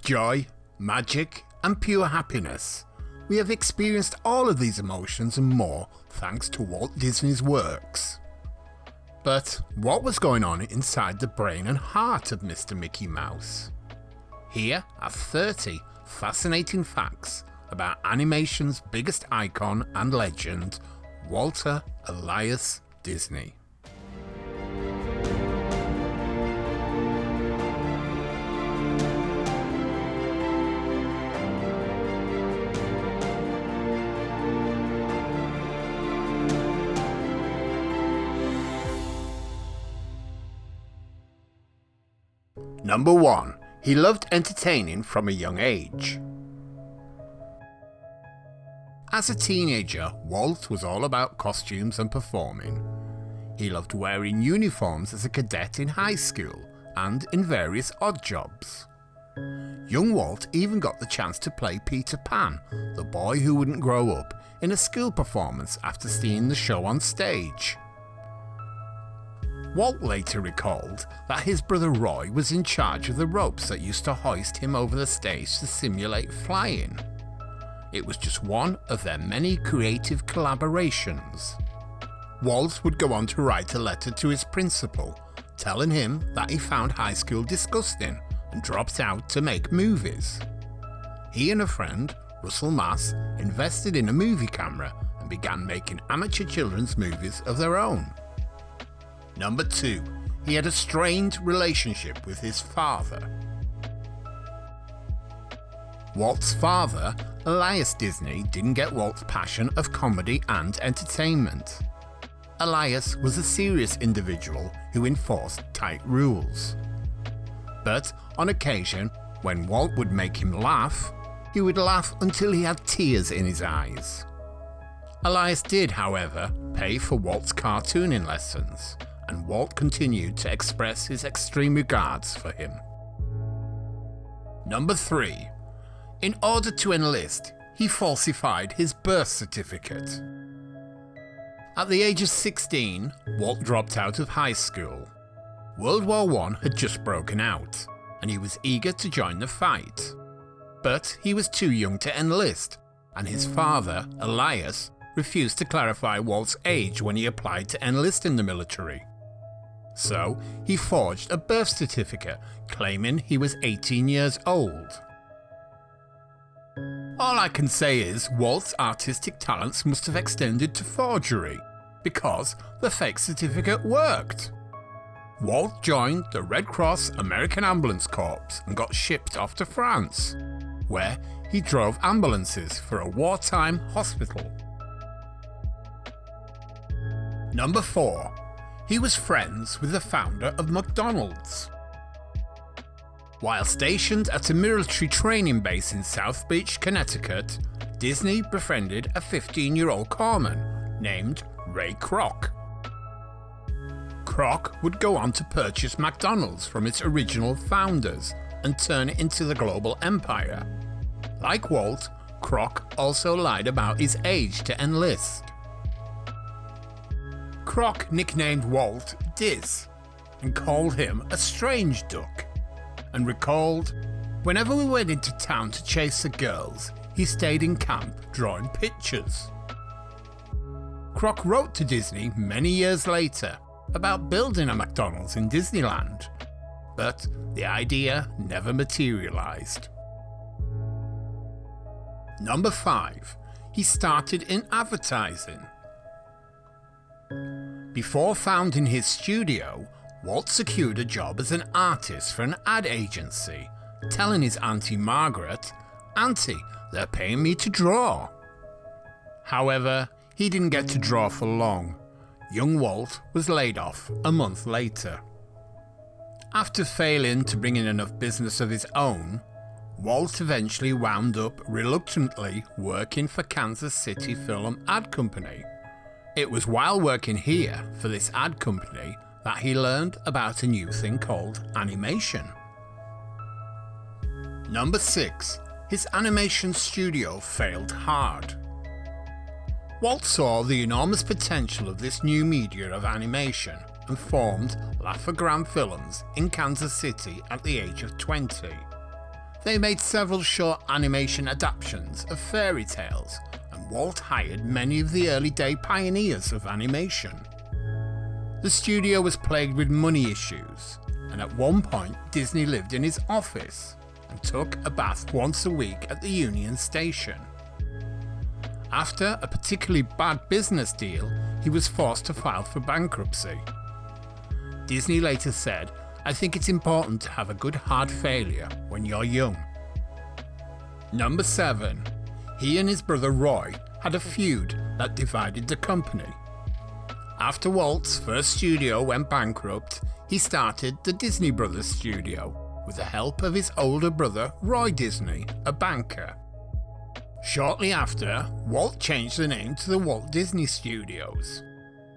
joy, magic, and pure happiness. We have experienced all of these emotions and more thanks to Walt Disney's works. But what was going on inside the brain and heart of Mr. Mickey Mouse? Here are 30 fascinating facts about animation's biggest icon and legend, Walter Elias Disney. Number 1. He loved entertaining from a young age. As a teenager, Walt was all about costumes and performing. He loved wearing uniforms as a cadet in high school and in various odd jobs. Young Walt even got the chance to play Peter Pan, the boy who wouldn't grow up, in a school performance after seeing the show on stage. Walt later recalled that his brother Roy was in charge of the ropes that used to hoist him over the stage to simulate flying. It was just one of their many creative collaborations. Walt would go on to write a letter to his principal, telling him that he found high school disgusting and dropped out to make movies. He and a friend, Russell Mass, invested in a movie camera and began making amateur children's movies of their own. Number 2. He had a strained relationship with his father. Walt's father, Elias Disney, didn't get Walt's passion of comedy and entertainment. Elias was a serious individual who enforced tight rules. But on occasion, when Walt would make him laugh, he would laugh until he had tears in his eyes. Elias did, however, pay for Walt's cartooning lessons, and Walt continued to express his extreme regards for him. Number 3. In order to enlist, he falsified his birth certificate. At the age of 16, Walt dropped out of high school. World War I had just broken out, and he was eager to join the fight. But he was too young to enlist, and his father, Elias, refused to clarify Walt's age when he applied to enlist in the military. So he forged a birth certificate claiming he was 18 years old. All I can say is Walt's artistic talents must have extended to forgery, because the fake certificate worked. Walt joined the Red Cross American Ambulance Corps and got shipped off to France, where he drove ambulances for a wartime hospital. Number 4. He was friends with the founder of McDonald's. While stationed at a military training base in South Beach, Connecticut, Disney befriended a 15-year-old corpsman named Ray Kroc. Kroc would go on to purchase McDonald's from its original founders and turn it into the global empire. Like Walt, Kroc also lied about his age to enlist. Kroc nicknamed Walt Diz and called him a strange duck, and recalled, "Whenever we went into town to chase the girls, he stayed in camp drawing pictures." Kroc wrote to Disney many years later about building a McDonald's in Disneyland, but the idea never materialized. Number 5. He started in advertising. Before founding his studio, Walt secured a job as an artist for an ad agency, telling his Auntie Margaret, "Auntie, they're paying me to draw." However, he didn't get to draw for long. Young Walt was laid off a month later. After failing to bring in enough business of his own, Walt eventually wound up reluctantly working for Kansas City Film Ad Company. It was while working here for this ad company that he learned about a new thing called animation. Number 6. His animation studio failed hard. Walt saw the enormous potential of this new media of animation and formed Laugh-O-Gram Films in Kansas City at the age of 20. They made several short animation adaptations of fairy tales, and Walt hired many of the early day pioneers of animation. The studio was plagued with money issues, and at one point Disney lived in his office and took a bath once a week at the Union Station. After a particularly bad business deal, he was forced to file for bankruptcy. Disney later said, "I think it's important to have a good hard failure when you're young." Number 7. He and his brother Roy had a feud that divided the company. After Walt's first studio went bankrupt, he started the Disney Brothers studio with the help of his older brother Roy Disney, a banker. Shortly after, Walt changed the name to the Walt Disney Studios.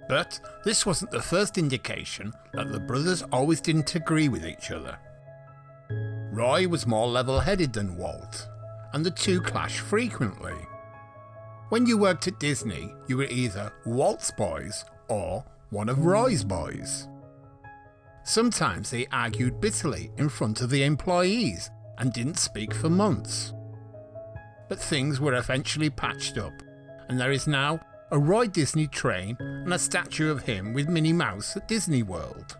But this wasn't the first indication that the brothers always didn't agree with each other. Roy was more level-headed than Walt, and the two clashed frequently. When you worked at Disney, you were either Walt's boys or one of Roy's boys. Sometimes they argued bitterly in front of the employees and didn't speak for months. But things were eventually patched up, and there is now a Roy Disney train and a statue of him with Minnie Mouse at Disney World.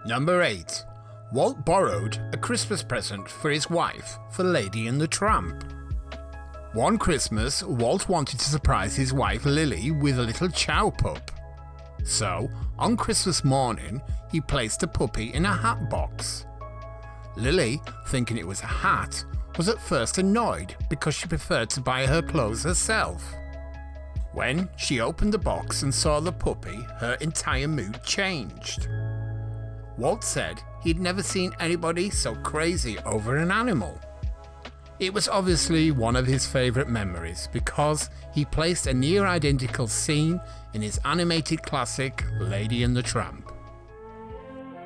Number 8. Walt borrowed a Christmas present for his wife for Lady and the Tramp. One Christmas, Walt wanted to surprise his wife Lily with a little chow pup. So, on Christmas morning, he placed a puppy in a hat box. Lily, thinking it was a hat, was at first annoyed because she preferred to buy her clothes herself. When she opened the box and saw the puppy, her entire mood changed. Walt said he'd never seen anybody so crazy over an animal. It was obviously one of his favourite memories because he placed a near-identical scene in his animated classic Lady and the Tramp.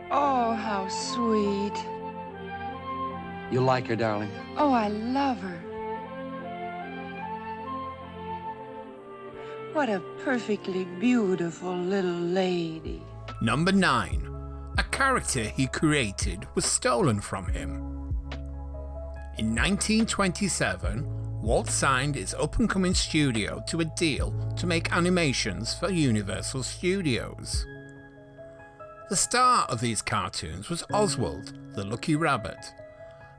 Oh, how sweet. You like her, darling? Oh, I love her. What a perfectly beautiful little lady. Number 9. A character he created was stolen from him. In 1927, Walt signed his up-and-coming studio to a deal to make animations for Universal Studios. The star of these cartoons was Oswald, the Lucky Rabbit,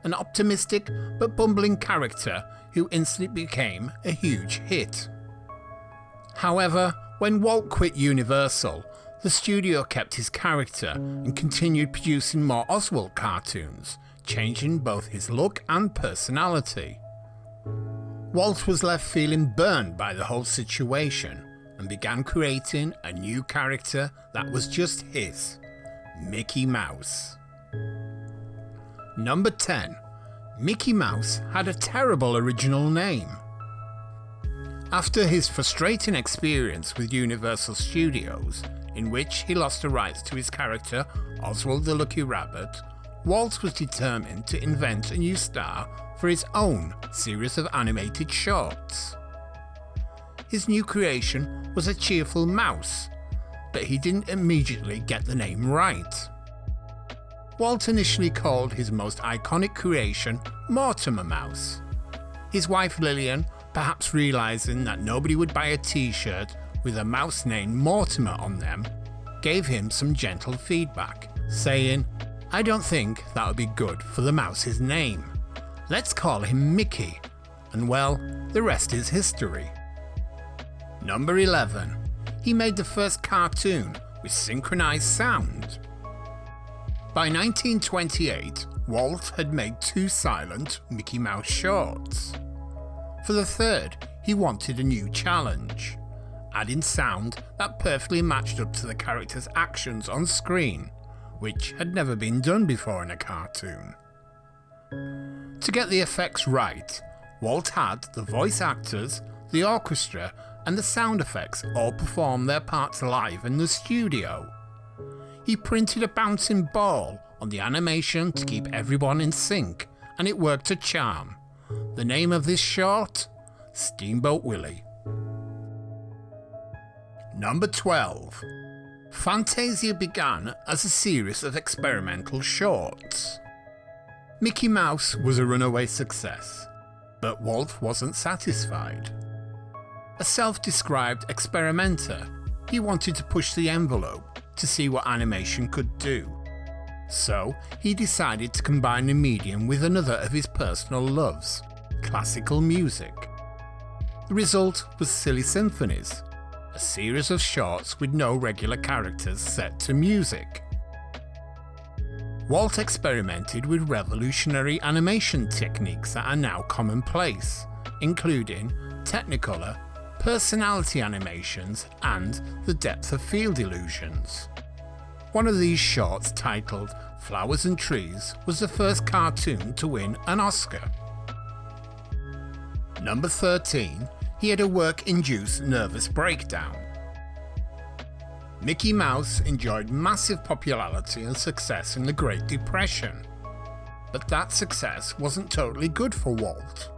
an optimistic but bumbling character who instantly became a huge hit. However, when Walt quit Universal, the studio kept his character and continued producing more Oswald cartoons, changing both his look and personality. Walt was left feeling burned by the whole situation and began creating a new character that was just his, Mickey Mouse. Number 10. Mickey Mouse had a terrible original name. After his frustrating experience with Universal Studios, in which he lost the rights to his character Oswald the Lucky Rabbit, Walt was determined to invent a new star for his own series of animated shorts. His new creation was a cheerful mouse, but he didn't immediately get the name right. Walt initially called his most iconic creation Mortimer Mouse. His wife Lillian, perhaps realising that nobody would buy a t-shirt with a mouse named Mortimer on them, gave him some gentle feedback, saying, "I don't think that would be good for the mouse's name. Let's call him Mickey," and well, the rest is history. Number 11. He made the first cartoon with synchronized sound. By 1928, Walt had made 2 silent Mickey Mouse shorts. For the third, he wanted a new challenge, adding sound that perfectly matched up to the character's actions on screen, which had never been done before in a cartoon. To get the effects right, Walt had the voice actors, the orchestra, and the sound effects all perform their parts live in the studio. He printed a bouncing ball on the animation to keep everyone in sync, and it worked a charm. The name of this short? Steamboat Willie. Number 12. Fantasia began as a series of experimental shorts. Mickey Mouse was a runaway success, but Walt wasn't satisfied. A self-described experimenter, he wanted to push the envelope to see what animation could do. So he decided to combine the medium with another of his personal loves, classical music. The result was Silly Symphonies, a series of shorts with no regular characters set to music. Walt experimented with revolutionary animation techniques that are now commonplace, including Technicolor, personality animations, and the depth of field illusions. One of these shorts, titled Flowers and Trees, was the first cartoon to win an Oscar. Number 13, he had a work-induced nervous breakdown. Mickey Mouse enjoyed massive popularity and success in the Great Depression, but that success wasn't totally good for Walt.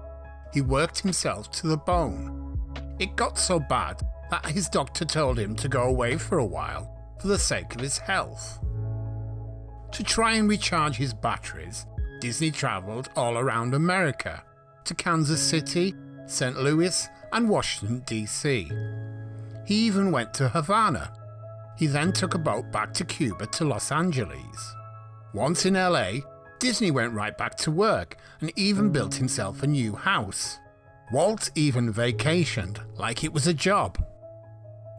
He worked himself to the bone. It got so bad that his doctor told him to go away for a while for the sake of his health. To try and recharge his batteries, Disney travelled all around America, to Kansas City, St. Louis, and Washington, D.C. He even went to Havana. He then took a boat back to Cuba to Los Angeles. Once in LA, Disney went right back to work and even built himself a new house. Walt even vacationed like it was a job.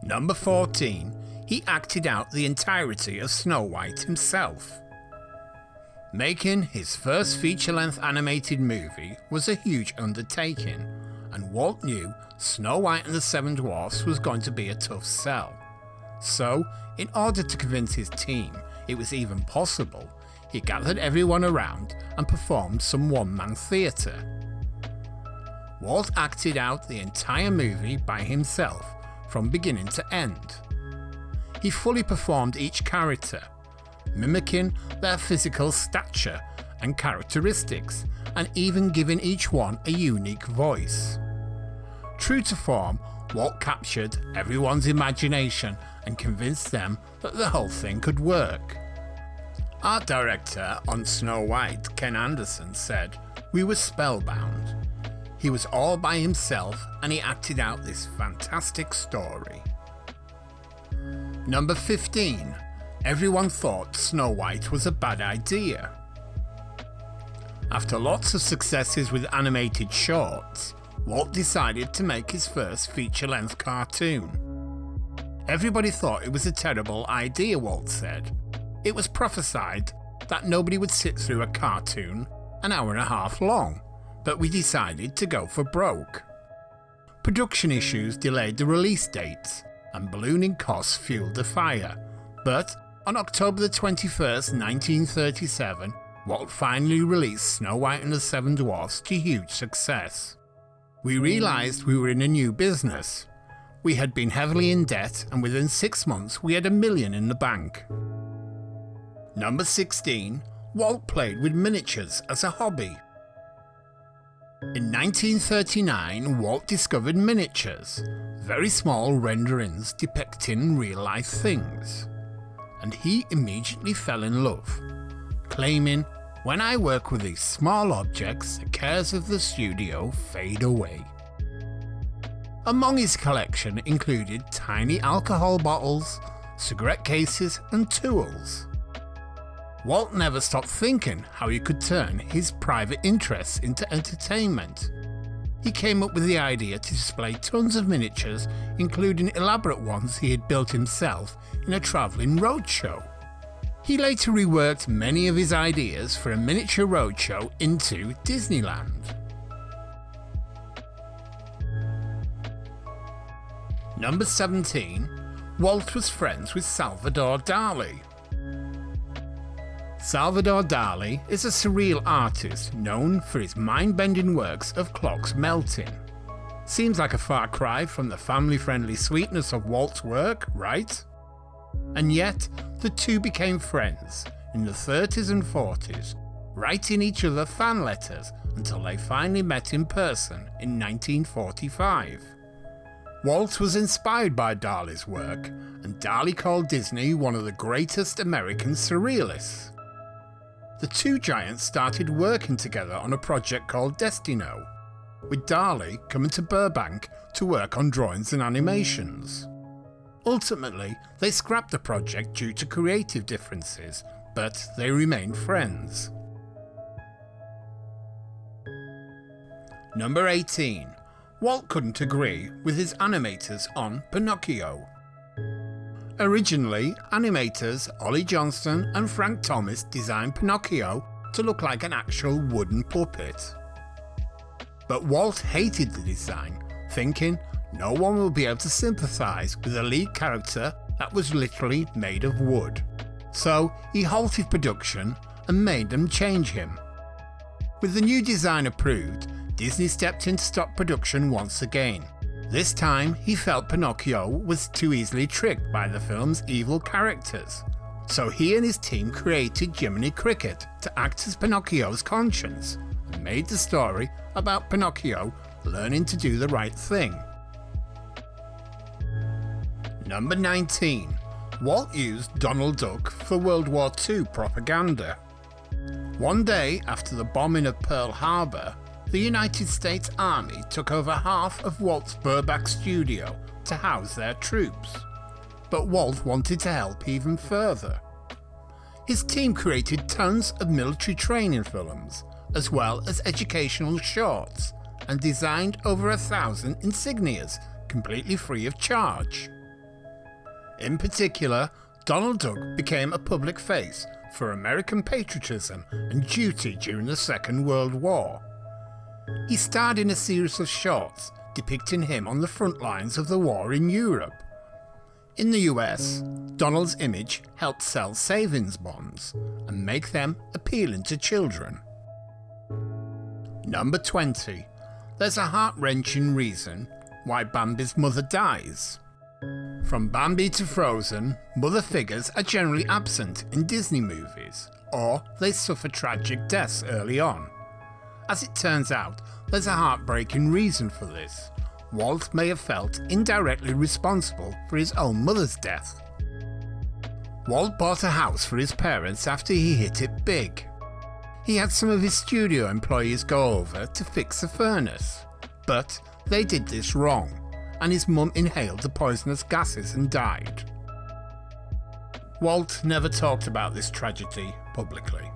Number 14, he acted out the entirety of Snow White himself. Making his first feature-length animated movie was a huge undertaking, and Walt knew Snow White and the Seven Dwarfs was going to be a tough sell. So, in order to convince his team it was even possible, he gathered everyone around and performed some one-man theatre. Walt acted out the entire movie by himself, from beginning to end. He fully performed each character, mimicking their physical stature and characteristics, and even giving each one a unique voice. True to form, Walt captured everyone's imagination and convinced them that the whole thing could work. Art director on Snow White, Ken Anderson, said, "We were spellbound. He was all by himself and he acted out this fantastic story." Number 15. Everyone thought Snow White was a bad idea. After lots of successes with animated shorts, Walt decided to make his first feature-length cartoon. Everybody thought it was a terrible idea, Walt said. It was prophesied that nobody would sit through a cartoon an hour and a half long, but we decided to go for broke. Production issues delayed the release dates, and ballooning costs fueled the fire. But on October the 21st, 1937, Walt finally released Snow White and the Seven Dwarfs to huge success. We realised we were in a new business. We had been heavily in debt, and within 6 months we had $1 million in the bank. Number 16. Walt played with miniatures as a hobby. In 1939, Walt discovered miniatures, very small renderings depicting real-life things, and he immediately fell in love, claiming, "When I work with these small objects, the cares of the studio fade away." Among his collection included tiny alcohol bottles, cigarette cases, and tools. Walt never stopped thinking how he could turn his private interests into entertainment. He came up with the idea to display tons of miniatures, including elaborate ones he had built himself in a travelling roadshow. He later reworked many of his ideas for a miniature roadshow into Disneyland. Number 17. Walt was friends with Salvador Dali. Salvador Dali is a surreal artist known for his mind-bending works of clocks melting. Seems like a far cry from the family-friendly sweetness of Walt's work, right? And yet, the two became friends in the 30s and 40s, writing each other fan letters until they finally met in person in 1945. Walt was inspired by Dali's work, and Dali called Disney one of the greatest American surrealists. the two giants started working together on a project called Destino, with DALI coming to Burbank to work on drawings and animations. Ultimately, they scrapped the project due to creative differences, but they remained friends. Number 18. Walt couldn't agree with his animators on Pinocchio. Originally, animators Ollie Johnston and Frank Thomas designed Pinocchio to look like an actual wooden puppet. But Walt hated the design, thinking no one will be able to sympathise with a lead character that was literally made of wood. So he halted production and made them change him. With the new design approved, Disney stepped in to stop production once again. This time he felt Pinocchio was too easily tricked by the film's evil characters. So he and his team created Jiminy Cricket to act as Pinocchio's conscience and made the story about Pinocchio learning to do the right thing. Number 19. Walt used Donald Duck for World War II propaganda. One day after the bombing of Pearl Harbor, the United States Army took over half of Walt's Burbank studio to house their troops. But Walt wanted to help even further. His team created tons of military training films, as well as educational shorts, and designed over 1,000 insignias completely free of charge. In particular, Donald Duck became a public face for American patriotism and duty during the Second World War. He starred in a series of shorts depicting him on the front lines of the war in Europe. In the US, Donald's image helped sell savings bonds and make them appealing to children. Number 20. There's a heart-wrenching reason why Bambi's mother dies. From Bambi to Frozen, mother figures are generally absent in Disney movies, or they suffer tragic deaths early on. As it turns out, there's a heartbreaking reason for this. Walt may have felt indirectly responsible for his own mother's death. Walt bought a house for his parents after he hit it big. He had some of his studio employees go over to fix the furnace, but they did this wrong, and his mum inhaled the poisonous gases and died. Walt never talked about this tragedy publicly.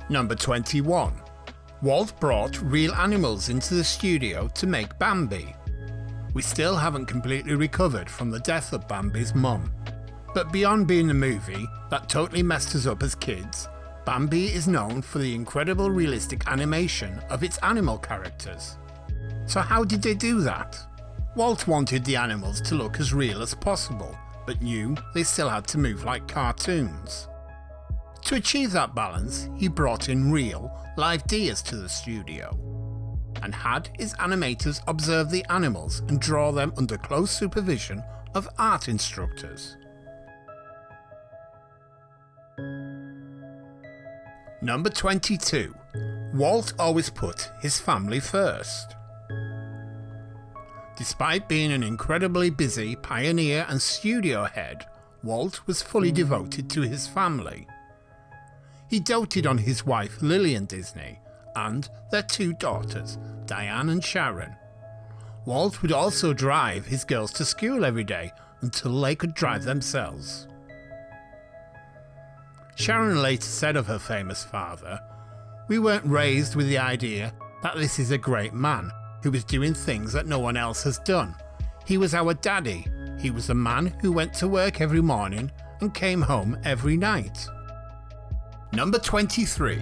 Number 21. Walt brought real animals into the studio to make Bambi. We still haven't completely recovered from the death of Bambi's mum. But beyond being a movie that totally messed us up as kids, Bambi is known for the incredible realistic animation of its animal characters. So how did they do that? Walt wanted the animals to look as real as possible, but knew they still had to move like cartoons. To achieve that balance, he brought in real, live deers to the studio, and had his animators observe the animals and draw them under close supervision of art instructors. Number 22. Walt always put his family first. Despite being an incredibly busy pioneer and studio head, Walt was fully devoted to his family. He doted on his wife Lillian Disney and their two daughters, Diane and Sharon. Walt would also drive his girls to school every day until they could drive themselves. Sharon later said of her famous father, "We weren't raised with the idea that this is a great man who was doing things that no one else has done. He was our daddy. He was the man who went to work every morning and came home every night." Number 23.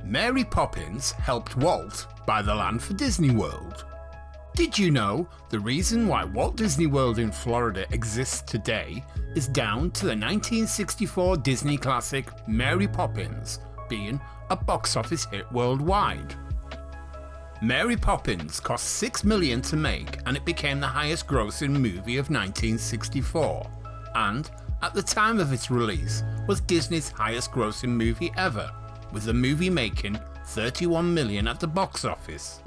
Mary Poppins helped Walt buy the land for Disney World. Did you know the reason why Walt Disney World in Florida exists today is down to the 1964 Disney classic Mary Poppins being a box office hit worldwide? Mary Poppins cost $6 million to make, and it became the highest grossing movie of 1964, and at the time of its release was Disney's highest grossing movie ever, with the movie making $31 million at the box office.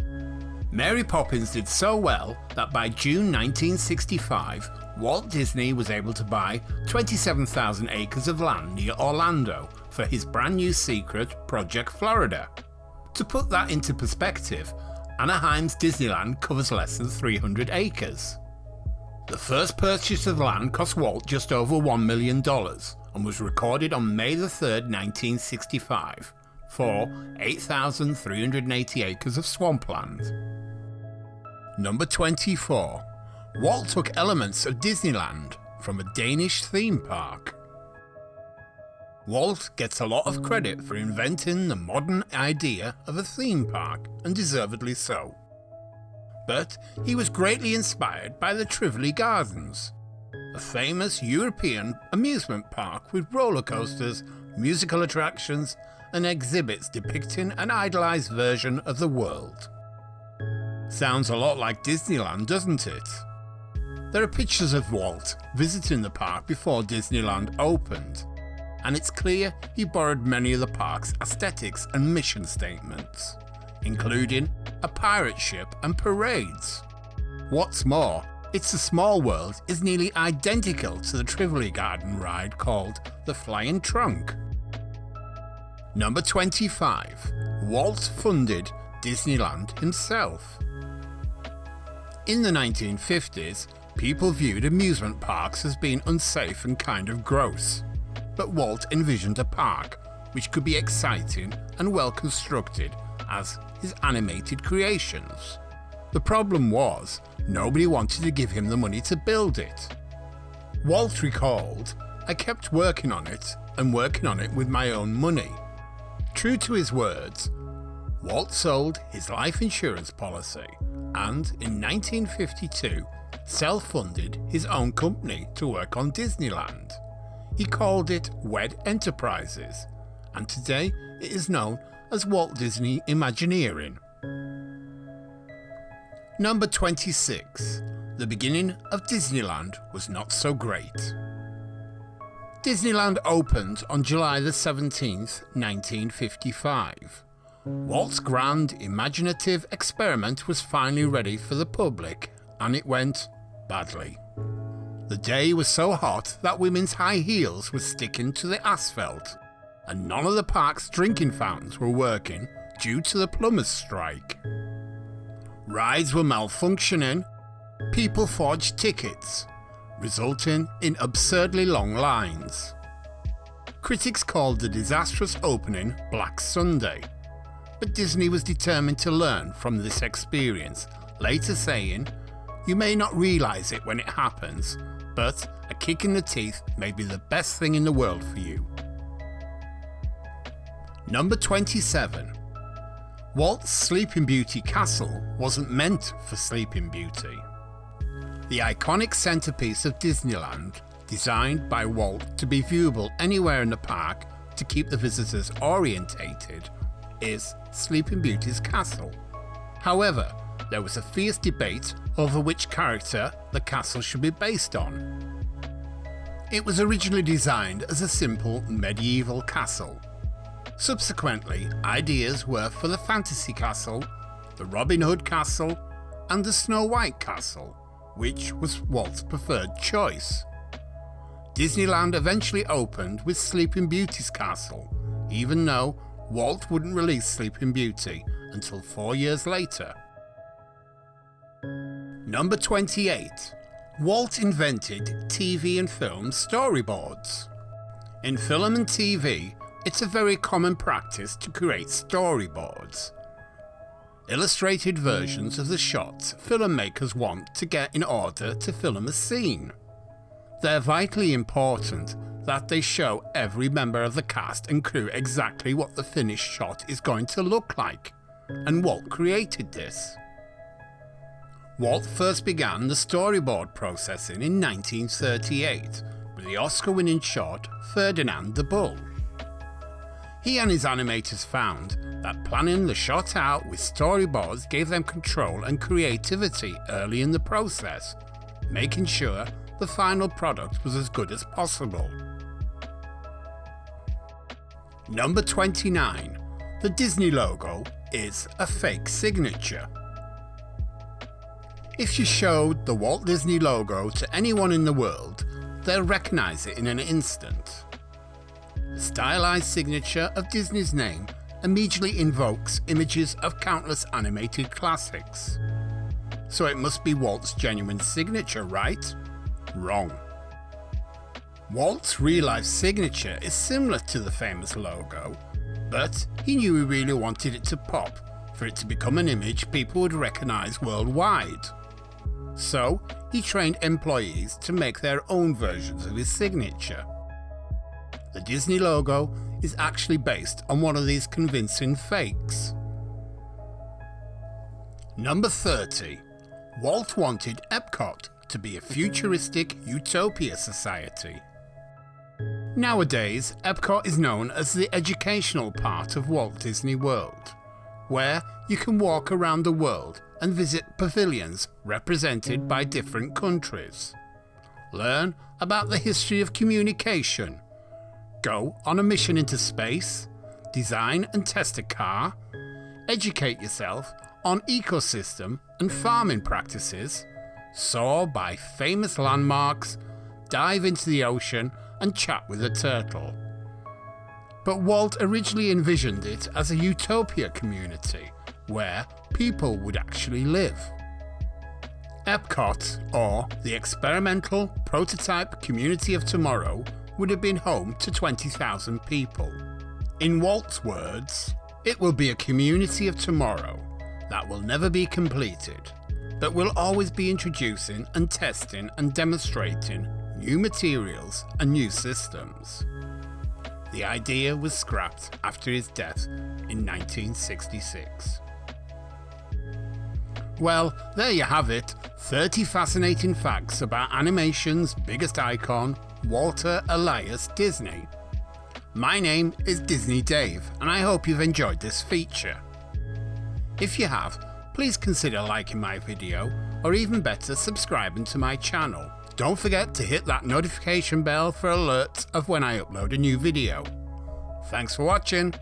Mary Poppins did so well that by June 1965, Walt Disney was able to buy 27,000 acres of land near Orlando for his brand new secret Project Florida. To put that into perspective, Anaheim's Disneyland covers less than 300 acres. The first purchase of land cost Walt just over $1 million and was recorded on May 3, 1965, for 8,380 acres of swampland. Number 24. Walt took elements of Disneyland from a Danish theme park. Walt gets a lot of credit for inventing the modern idea of a theme park, and deservedly so. But he was greatly inspired by the Tivoli Gardens, a famous European amusement park with roller coasters, musical attractions, and exhibits depicting an idealized version of the world. Sounds a lot like Disneyland, doesn't it? There are pictures of Walt visiting the park before Disneyland opened, and it's clear he borrowed many of the park's aesthetics and mission statements, including a pirate ship and parades. What's more, It's a Small World is nearly identical to the Tivoli Garden ride called the Flying Trunk. Number 25. Walt funded Disneyland himself. In the 1950s, people viewed amusement parks as being unsafe and kind of gross. But Walt envisioned a park which could be exciting and well constructed as his animated creations. The problem was, nobody wanted to give him the money to build it. Walt recalled, "I kept working on it and working on it with my own money." True to his words, Walt sold his life insurance policy and in 1952 self-funded his own company to work on Disneyland. He called it WWII Enterprises, and today it is known as Walt Disney Imagineering. Number 26. The beginning of Disneyland was not so great. Disneyland opened on July the 17th, 1955. Walt's grand imaginative experiment was finally ready for the public, and it went badly. The day was so hot that women's high heels were sticking to the asphalt, and none of the park's drinking fountains were working due to the plumbers' strike. Rides were malfunctioning, people forged tickets, resulting in absurdly long lines. Critics called the disastrous opening Black Sunday, but Disney was determined to learn from this experience, later saying, "You may not realise it when it happens, but a kick in the teeth may be the best thing in the world for you." Number 27. Walt's Sleeping Beauty Castle wasn't meant for Sleeping Beauty. The iconic centerpiece of Disneyland, designed by Walt to be viewable anywhere in the park to keep the visitors orientated, is Sleeping Beauty's castle. However, there was a fierce debate over which character the castle should be based on. It was originally designed as a simple medieval castle. Subsequently, ideas were for the Fantasy Castle, the Robin Hood Castle, and the Snow White Castle, which was Walt's preferred choice. Disneyland eventually opened with Sleeping Beauty's castle, even though Walt wouldn't release Sleeping Beauty until 4 years later. Number 28. Walt invented TV and film storyboards. In film and TV, it's a very common practice to create storyboards. Illustrated versions of the shots filmmakers want to get in order to film a scene. They're vitally important that they show every member of the cast and crew exactly what the finished shot is going to look like, and Walt created this. Walt first began the storyboard processing in 1938 with the Oscar-winning short Ferdinand the Bull. He and his animators found that planning the shot out with storyboards gave them control and creativity early in the process, making sure the final product was as good as possible. Number 29. The Disney logo is a fake signature. If you showed the Walt Disney logo to anyone in the world, they'll recognize it in an instant. The stylized signature of Disney's name immediately invokes images of countless animated classics. So it must be Walt's genuine signature, right? Wrong. Walt's real-life signature is similar to the famous logo, but he knew he really wanted it to pop for it to become an image people would recognise worldwide. So he trained employees to make their own versions of his signature. The Disney logo is actually based on one of these convincing fakes. Number 30. Walt wanted EPCOT to be a futuristic utopia society. Nowadays, EPCOT is known as the educational part of Walt Disney World, where you can walk around the world and visit pavilions represented by different countries, learn about the history of communication, go on a mission into space, design and test a car, educate yourself on ecosystem and farming practices, soar by famous landmarks, dive into the ocean and chat with a turtle. But Walt originally envisioned it as a utopia community where people would actually live. EPCOT, or the Experimental Prototype Community of Tomorrow, would have been home to 20,000 people. In Walt's words, it will be a community of tomorrow that will never be completed, but will always be introducing and testing and demonstrating new materials and new systems. The idea was scrapped after his death in 1966. Well, there you have it, 30 fascinating facts about animation's biggest icon, Walter Elias Disney. My name is Disney Dave, and I hope you've enjoyed this feature. If you have, please consider liking my video, or even better, subscribing to my channel. Don't forget to hit that notification bell for alerts of when I upload a new video. Thanks for watching.